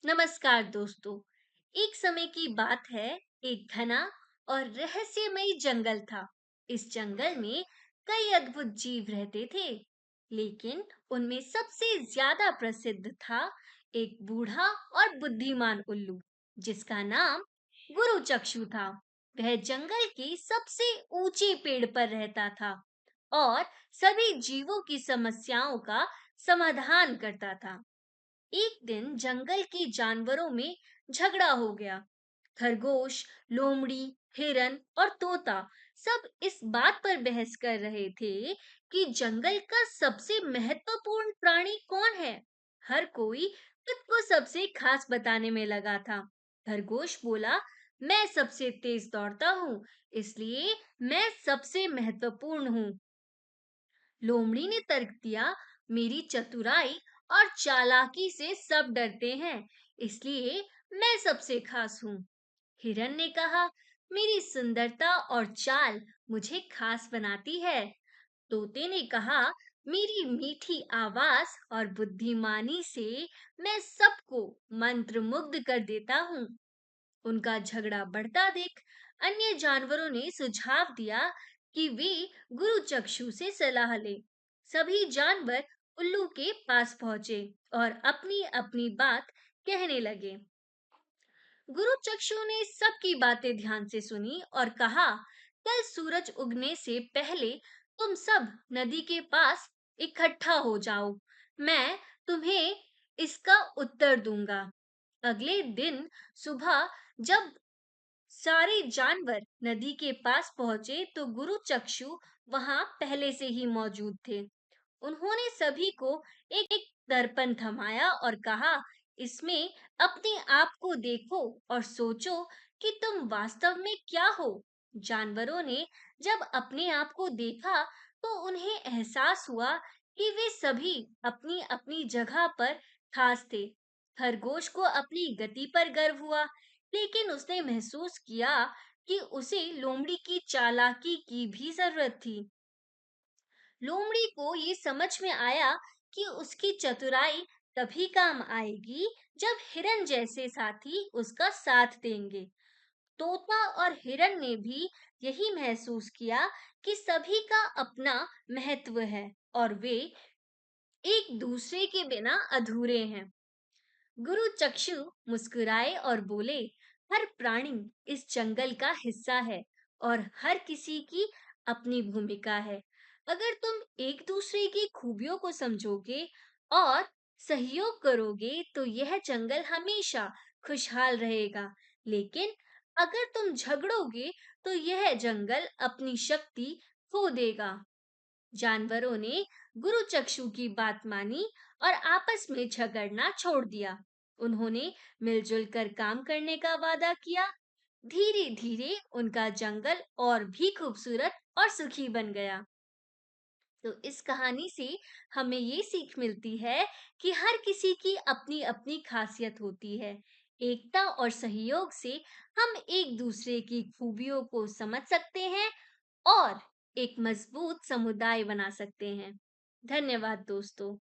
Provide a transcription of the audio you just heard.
नमस्कार दोस्तों। एक समय की बात है। एक घना और रहस्यमयी जंगल था। इस जंगल में कई अद्भुत जीव रहते थे, लेकिन उनमें सबसे ज्यादा प्रसिद्ध था एक बूढ़ा और बुद्धिमान उल्लू, जिसका नाम गुरु चक्षु था। वह जंगल के सबसे ऊंचे पेड़ पर रहता था और सभी जीवों की समस्याओं का समाधान करता था। एक दिन जंगल के जानवरों में झगड़ा हो गया। खरगोश, लोमड़ी, हिरन और तोता सब इस बात पर बहस कर रहे थे कि जंगल का सबसे महत्वपूर्ण प्राणी कौन है। हर कोई खुद को सबसे खास बताने में लगा था। खरगोश बोला, मैं सबसे तेज दौड़ता हूँ, इसलिए मैं सबसे महत्वपूर्ण हूँ। लोमड़ी ने तर्क दिया, मेरी चतुराई और चालाकी से सब डरते हैं, इसलिए मैं सबसे खास हूँ। हिरन ने कहा, मेरी सुंदरता और चाल मुझे खास बनाती है। तोते ने कहा, मेरी मीठी आवाज और बुद्धिमानी से मैं सबको मंत्रमुग्ध कर देता हूँ। उनका झगड़ा बढ़ता देख अन्य जानवरों ने सुझाव दिया कि वे गुरु चक्षु से सलाह लें। सभी जानवर उल्लू के पास पहुंचे और अपनी अपनी बात कहने लगे। गुरु चक्षु ने सबकी बातें ध्यान से सुनी और कहा, कल सूरज उगने से पहले तुम सब नदी के पास इकट्ठा हो जाओ। मैं तुम्हें इसका उत्तर दूंगा। अगले दिन सुबह जब सारे जानवर नदी के पास पहुंचे तो गुरु चक्षु वहां पहले से ही मौजूद थे। उन्होंने सभी को एक एक दर्पण थमाया और कहा, इसमें अपने आप को देखो और सोचो कि तुम वास्तव में क्या हो। जानवरों ने जब अपने आप को देखा तो उन्हें एहसास हुआ कि वे सभी अपनी अपनी जगह पर खास थे। खरगोश को अपनी गति पर गर्व हुआ, लेकिन उसने महसूस किया कि उसे लोमड़ी की चालाकी की भी जरूरत थी। लोमड़ी को ये समझ में आया कि उसकी चतुराई तभी काम आएगी जब हिरन जैसे साथी उसका साथ देंगे। तोता और हिरन ने भी यही महसूस किया कि सभी का अपना महत्व है और वे एक दूसरे के बिना अधूरे हैं। गुरु चक्षु मुस्कुराए और बोले, हर प्राणी इस जंगल का हिस्सा है और हर किसी की अपनी भूमिका है। अगर तुम एक दूसरे की खूबियों को समझोगे और सहयोग करोगे तो यह जंगल हमेशा खुशहाल रहेगा। लेकिन अगर तुम झगड़ोगे तो यह जंगल अपनी शक्ति खो देगा। जानवरों ने गुरु चक्षु की बात मानी और आपस में झगड़ना छोड़ दिया। उन्होंने मिलजुल कर काम करने का वादा किया। धीरे धीरे उनका जंगल और भी खूबसूरत और सुखी बन गया। तो इस कहानी से हमें ये सीख मिलती है कि हर किसी की अपनी अपनी खासियत होती है। एकता और सहयोग से हम एक दूसरे की खूबियों को समझ सकते हैं और एक मजबूत समुदाय बना सकते हैं। धन्यवाद दोस्तों।